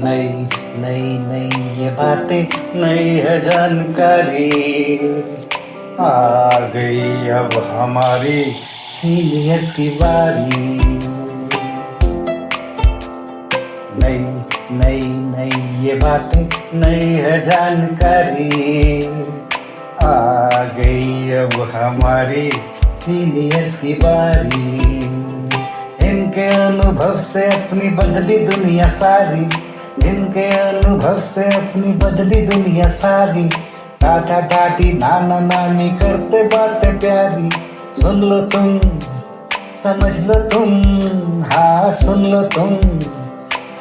नई नई नई ये बातें नई है जानकारी आ गई अब हमारी सीनियर्स की बारी। नई नई नई ये बातें नई है जानकारी आ गई अब हमारी सीनियर्स की बारी। इनके अनुभव से अपनी बदली दुनिया सारी, इनके अनुभव से अपनी बदली दुनिया सारी। टाटा टाटी नाना नानी करते बातें प्यारी। सुन लो तुम, समझ लो तुम, हाँ सुन लो तुम,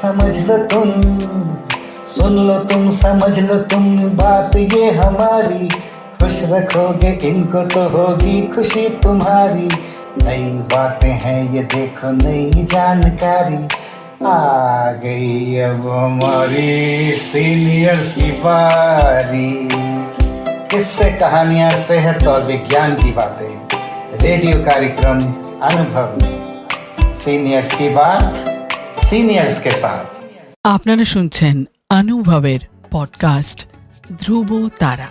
समझ लो तुम, सुन लो तुम, समझ लो तुम, बात ये हमारी। खुश रखोगे इनको तो होगी खुशी तुम्हारी। नई बातें हैं ये देखो नई जानकारी आ गई अब हमारी सीनियर्स की बारी। किस्से कहानियां सेहत और विज्ञान की बातें, रेडियो कार्यक्रम अनुभव, सीनियर्स की बात सीनियर्स के साथ। আপনারা শুনছেন অনুভবের পডকাস্ট ধ্রুব তারা।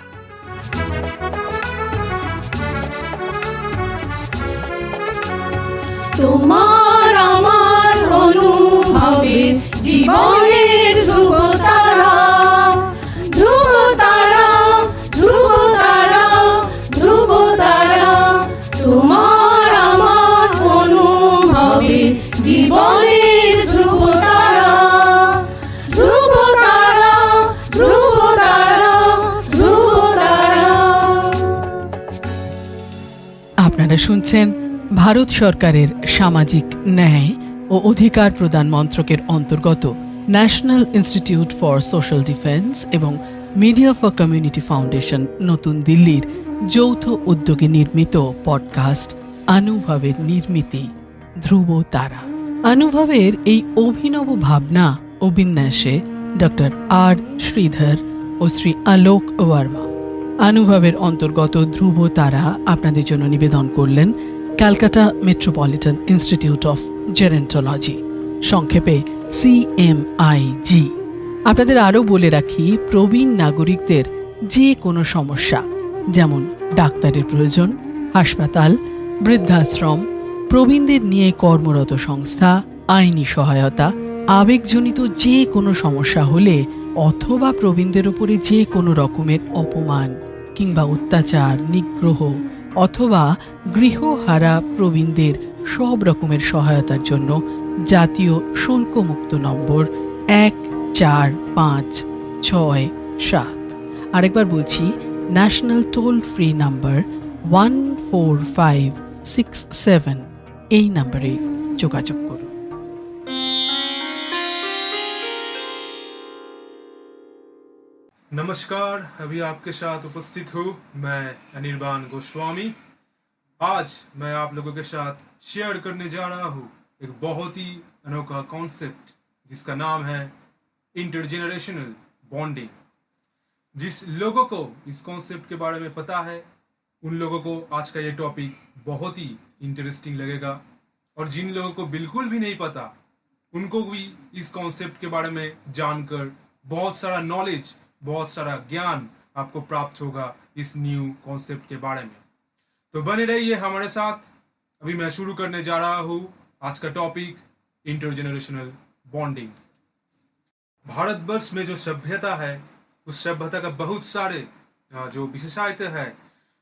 তোমার আমার অনুভবের জীবনের ধ্রুব তারা, ধ্রুব তারা, ধ্রুব তারা, ধ্রুব তারা। তোমার আমার অনুভবের জীবনের ধ্রুব তারা, ধ্রুব তারা, ধ্রুব তারা, ধ্রুব তারা। আপনারা শুনছেন ভারত সরকারের সামাজিক ন্যায় ও অধিকার প্রদান মন্ত্রকের অন্তর্গত national institute for social defence এবং মিডিয়া ফর কমিউনিটি ফাউন্ডেশন নতুন দিল্লির যৌথ উদ্যোগে নির্মিত পডকাস্ট অনুভবের নির্মিতি ধ্রুব তারা। অনুভবের এই অভিনব ভাবনা ও বিন্যাসে ডক্টর আর শ্রীধর ও শ্রী আলোক ওয়ার্মা। অনুভবের অন্তর্গত ধ্রুব তারা আপনাদের জন্য নিবেদন করলেন Calcutta metropolitan institute of gerontology, সংক্ষেপে CMIG। আপনাদের আরও বলে রাখি, প্রবীণ নাগরিকদের যে কোনো সমস্যা, যেমন ডাক্তারের প্রয়োজন, হাসপাতাল, বৃদ্ধাশ্রম, প্রবীণদের নিয়ে কর্মরত সংস্থা, আইনি সহায়তা, আবেগজনিত যে কোনো সমস্যা হলে অথবা প্রবীণদের উপরে যে কোনো রকমের অপমান কিংবা অত্যাচার, নিগ্রহ অথবা গৃহহারা প্রবীণদের সব রকমের সহায়তার জন্য জাতীয় শুল্কমুক্ত নম্বর 145667। আরেকবার বলছি, ন্যাশনাল টোল ফ্রি নাম্বার 14567, এই নম্বরে যোগাযোগ করুন। नमस्कार, अभी आपके साथ उपस्थित हूँ मैं अनिर्बान गोस्वामी। आज मैं आप लोगों के साथ शेयर करने जा रहा हूँ एक बहुत ही अनोखा कॉन्सेप्ट जिसका नाम है इंटरजेनरेशनल बॉन्डिंग। जिस लोगों को इस कॉन्सेप्ट के बारे में पता है उन लोगों को आज का ये टॉपिक बहुत ही इंटरेस्टिंग लगेगा, और जिन लोगों को बिल्कुल भी नहीं पता उनको भी इस कॉन्सेप्ट के बारे में जानकर बहुत सारा नॉलेज, बहुत सारा ज्ञान आपको प्राप्त होगा इस न्यू कॉन्सेप्ट के बारे में। तो बने रहिए हमारे साथ। अभी मैं शुरू करने जा रहा हूँ आज का टॉपिक इंटरजेनरेशनल बॉन्डिंग। भारतवर्ष में जो सभ्यता है उस सभ्यता का बहुत सारे जो विशेषायतें है,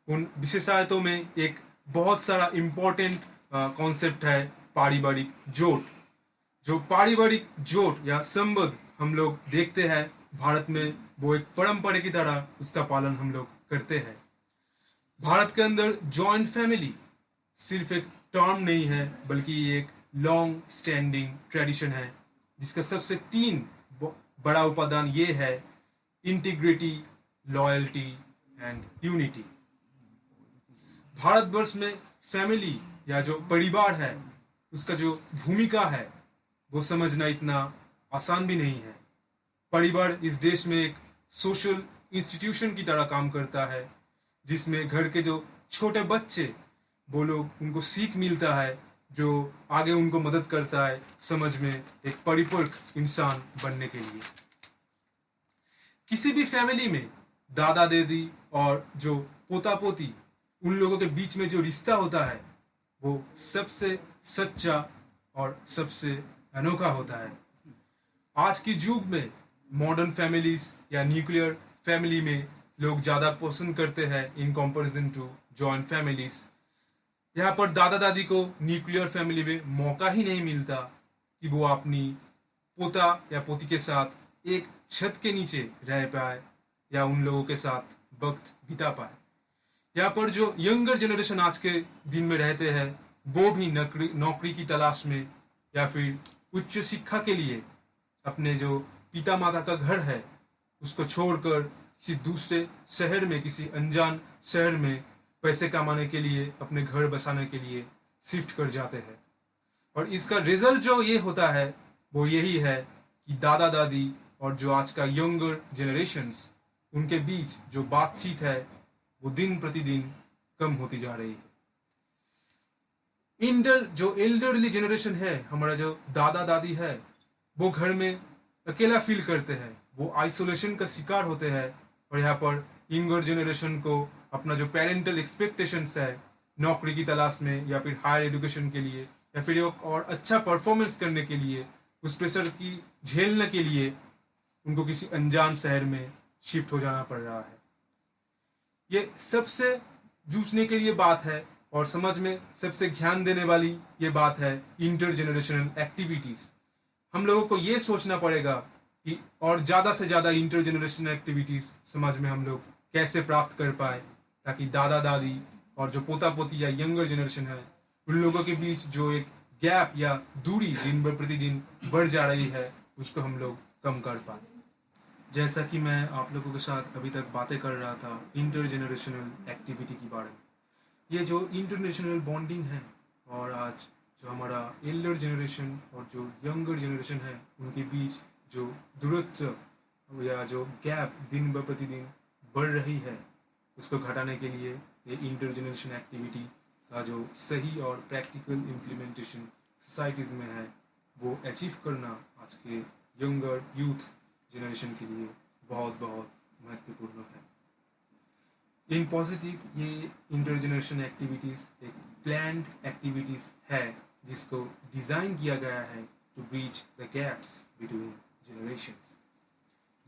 उन विशेषायतों में एक बहुत सारा इम्पोर्टेंट कॉन्सेप्ट है पारिवारिक जोड़। जो पारिवारिक जोड़ या संबंध हम लोग देखते हैं भारत में, वो एक परंपरा की तरह उसका पालन हम लोग करते हैं। भारत के अंदर जॉइंट फैमिली सिर्फ एक टर्म नहीं है, बल्कि एक लॉन्ग स्टैंडिंग ट्रेडिशन है, जिसका सबसे 3 बड़ा उपादान ये है: integrity, loyalty and unity. Bharatvarsh में फैमिली या जो परिवार है उसका जो भूमिका है वो समझना इतना आसान भी नहीं है। परिवार इस देश में एक सोशल इंस्टीट्यूशन की तरह काम करता है, जिसमें घर के जो छोटे बच्चे वो लोग, उनको सीख मिलता है जो आगे उनको मदद करता है समझ में एक परिपक्व इंसान बनने के लिए। किसी भी फैमिली में दादा दादी और जो पोता पोती, उन लोगों के बीच में जो रिश्ता होता है वो सबसे सच्चा और सबसे अनोखा होता है। आज की युग में मॉडर्न फैमिलीज या न्यूक्लियर फैमिली में लोग ज़्यादा पसंद करते हैं in comparison to joint families. यहाँ पर दादा दादी को न्यूक्लियर फैमिली में मौका ही नहीं मिलता कि वो अपनी पोता या पोती के साथ एक छत के नीचे रह पाए या उन लोगों के साथ वक्त बिता पाए। यहाँ पर जो यंगर जनरेशन आज के दिन में रहते हैं वो भी नौकरी की तलाश में या फिर उच्च शिक्षा के लिए अपने जो पिता माता का घर है उसको छोड़कर किसी दूसरे शहर में, किसी अनजान शहर में पैसे कमाने के लिए, अपने घर बसाने के लिए शिफ्ट कर जाते हैं। और इसका रिजल्ट जो ये होता है वो यही है कि दादा दादी और जो आज का यंगर जनरेशन्स, उनके बीच जो बातचीत है वो दिन प्रतिदिन कम होती जा रही है। जो एल्डरली जनरेशन है, हमारा जो दादा दादी है, वो घर में अकेला फील करते हैं, वो आइसोलेशन का शिकार होते हैं। और यहाँ पर यंगर जनरेशन को अपना जो पेरेंटल एक्सपेक्टेशंस है नौकरी की तलाश में या फिर हायर एजुकेशन के लिए या फिर एक और अच्छा परफॉर्मेंस करने के लिए, उस प्रेशर की झेलने के लिए उनको किसी अनजान शहर में शिफ्ट हो जाना पड़ रहा है। ये सबसे जूझने के लिए बात है और समझ में सबसे ध्यान देने वाली ये बात है इंटर जनरेशनल एक्टिविटीज। हम लोगों को ये सोचना पड़ेगा कि और ज़्यादा से ज़्यादा इंटर जनरेशनल एक्टिविटीज समाज में हम लोग कैसे प्राप्त कर पाए, ताकि दादा दादी और जो पोता पोती या यंगर जनरेशन है उन लोगों के बीच जो एक गैप या दूरी दिन भर प्रतिदिन बढ़ जा रही है उसको हम लोग कम कर पाए। जैसा कि मैं आप लोगों के साथ अभी तक बातें कर रहा था इंटर जनरेशनल एक्टिविटी के बारे में, ये जो इंटरनेशनल बॉन्डिंग है और आज जो हमारा एल्डर जनरेशन और जो यंगर जनरेशन है उनके बीच जो दूरत्व या जो गैप दिन ब प्रतिदिन बढ़ रही है उसको घटाने के लिए ये इंटर जनरेशन एक्टिविटी का जो सही और प्रैक्टिकल इम्प्लीमेंटेशन सोसाइटीज़ में है वो अचीव करना आज के यंगर यूथ जनरेशन के लिए बहुत बहुत महत्वपूर्ण है। इन पॉजिटिव ये इंटर जनरेशन एक्टिविटीज़ एक प्लान्ड एक्टिविटीज़ है जिसको डिज़ाइन किया गया है to breach the gaps between generations.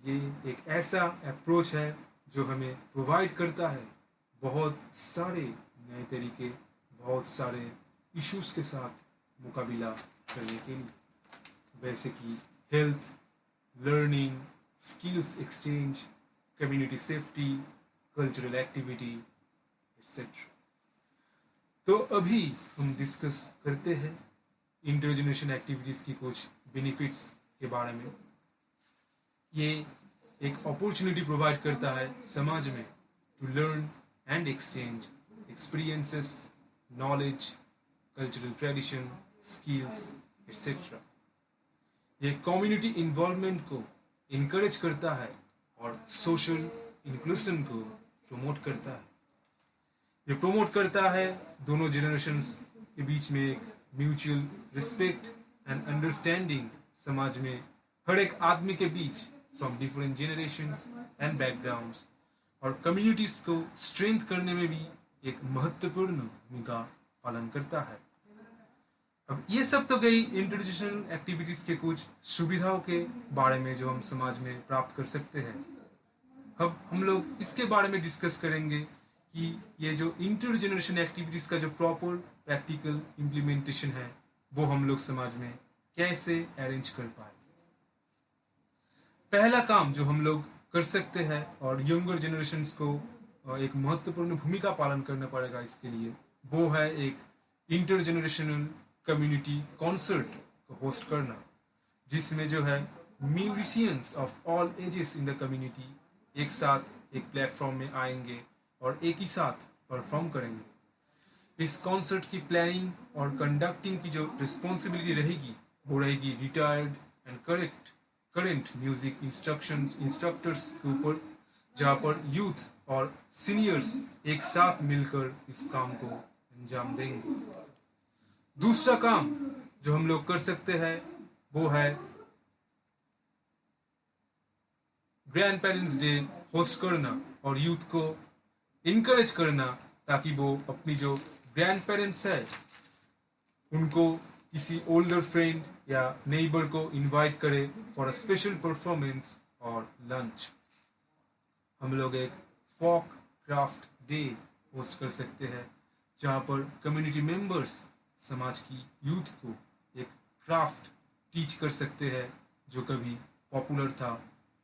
ये एक ऐसा अप्रोच है जो हमें प्रोवाइड करता है बहुत सारे नए तरीके, बहुत सारे इश्यूज़ के साथ मुकाबला करने के लिए, वैसे कि health, learning, skills exchange, community safety, cultural activity etcetera. तो अभी हम डिस्कस करते हैं इंटरजेनरेशन एक्टिविटीज़ की कुछ बेनिफिट्स के बारे में। ये एक अपॉर्चुनिटी प्रोवाइड करता है समाज में to learn and exchange experiences, knowledge, cultural tradition, skills etcetera. ये कम्युनिटी इन्वॉल्वमेंट को इनकरेज करता है और सोशल इंक्लूजन को प्रमोट करता है। ये प्रमोट करता है दोनों जनरेशन्स के बीच में एक म्यूचुअल रिस्पेक्ट एंड अंडरस्टैंडिंग समाज में हर एक आदमी के बीच from different generations and backgrounds, और कम्युनिटीज को स्ट्रेंथ करने में भी एक महत्वपूर्ण भूमिका पालन करता है। अब ये सब तो गई इंटरजेनरेशनल एक्टिविटीज के कुछ सुविधाओं के बारे में जो हम समाज में प्राप्त कर सकते हैं। अब हम लोग इसके बारे में डिस्कस करेंगे कि ये जो इंटरजेनरेशन एक्टिविटीज का जो प्रॉपर प्रैक्टिकल इम्प्लीमेंटेशन है वो हम लोग समाज में कैसे अरेंज कर पाए। पहला काम जो हम लोग कर सकते हैं और यंगर जनरेशन्स को एक महत्वपूर्ण भूमिका पालन करना पड़ेगा इसके लिए, वो है एक इंटरजेनरेशनल कम्युनिटी कॉन्सर्ट को होस्ट करना, जिसमें जो है musicians of all ages in the community एक साथ एक प्लेटफॉर्म में आएंगे और एक ही साथ परफॉर्म करेंगे। इस कॉन्सर्ट की प्लानिंग और कंडक्टिंग की जो रिस्पॉन्सिबिलिटी रहेगी वो रहेगी retired and current music instructors के ऊपर, जहाँ पर यूथ और सीनियर्स एक साथ मिलकर इस काम को अंजाम देंगे। दूसरा काम जो हम लोग कर सकते हैं वो है ग्रैंड पेरेंट्स डे होस्ट करना और यूथ को इनकरेज करना, ताकि वो अपनी जो ग्रैंड पेरेंट्स है उनको किसी ओल्डर फ्रेंड या नेबर को इनवाइट करे फॉर अ स्पेशल परफॉर्मेंस और लंच। हम लोग एक फोक क्राफ्ट डे होस्ट कर सकते हैं जहाँ पर कम्युनिटी मेंबर्स समाज की यूथ को एक क्राफ्ट टीच कर सकते हैं जो कभी पॉपुलर था,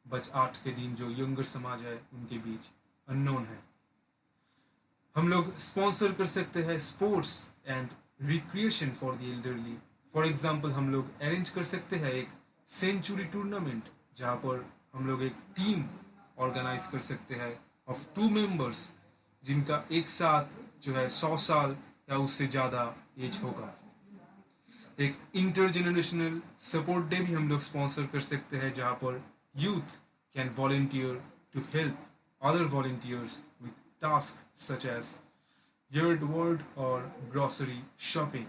बच आर्ट के दिन जो यंगर समाज है उनके बीच अननोन है। हम लोग स्पॉन्सर कर सकते हैं sports and recreation for the elderly. For example हम लोग अरेंज कर सकते हैं एक सेंचुरी टूर्नामेंट जहाँ पर हम लोग एक टीम ऑर्गेनाइज कर सकते हैं ऑफ 2 मेंबर्स जिनका एक साथ जो है 100 साल या उससे ज़्यादा एज होगा। एक इंटरजेनरेशनल सपोर्ट डे भी हम लोग स्पॉन्सर कर सकते हैं जहाँ पर youth can volunteer to help other volunteers with task such as yard work और ग्रोसरी शॉपिंग।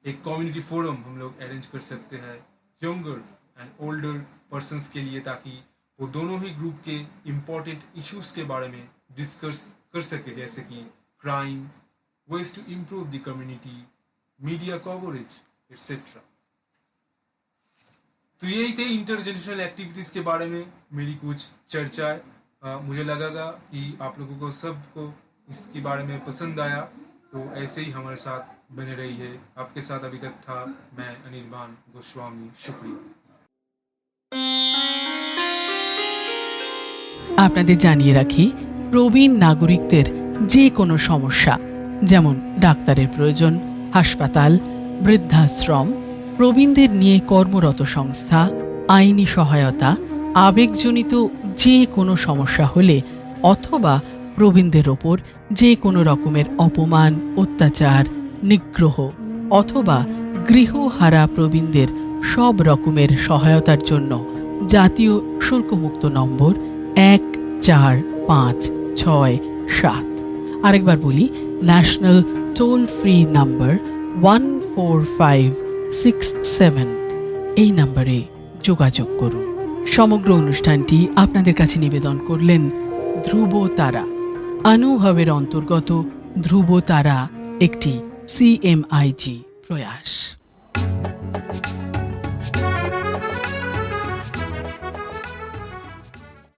एक कम्युनिटी फोरम हम लोग अरेंज कर सकते हैं यंगर एंड ओल्डर पर्सन्स के लिए, ताकि वो दोनों ही ग्रुप के इम्पोर्टेंट इश्यूज के बारे में डिस्कस कर सके, जैसे कि crime, ways to improve the community, media coverage etcetera. तो यही थे इंटरजेनरेशनल एक्टिविटीज के बारे में मेरी कुछ चर्चाएं। मुझे लगेगा कि आप लोगों को सबको इसके बारे में पसंद आया, तो ऐसे ही हमारे साथ बने रहिए। आपके साथ अभी तक था मैं अनिर्बान गोस्वामी। शुक्रिया। আপনাদের জানিয়ে রাখি, প্রবীণ নাগরিকদের যে কোনো সমস্যা, যেমন ডাক্তারের প্রয়োজন, হাসপাতাল, বৃদ্ধাশ্রম, প্রবীণদের নিয়ে কর্মরত সংস্থা, আইনি সহায়তা, আবেগজনিত যে কোনো সমস্যা হলে অথবা প্রবীণদের ওপর যে কোনো রকমের অপমান, অত্যাচার, নিগ্রহ অথবা গৃহহারা প্রবীণদের সব রকমের সহায়তার জন্য জাতীয় শুল্কমুক্ত নম্বর 145667। আরেকবার বলি, ন্যাশনাল টোল ফ্রি নাম্বার 14567, এই নম্বরে যোগাযোগ করুন। সমগ্র অনুষ্ঠানটি আপনাদের কাছে নিবেদন করলেন ধ্রুব তারা। অনুভবের অন্তর্গত ধ্রুব তারা একটি CMIG প্রয়াস।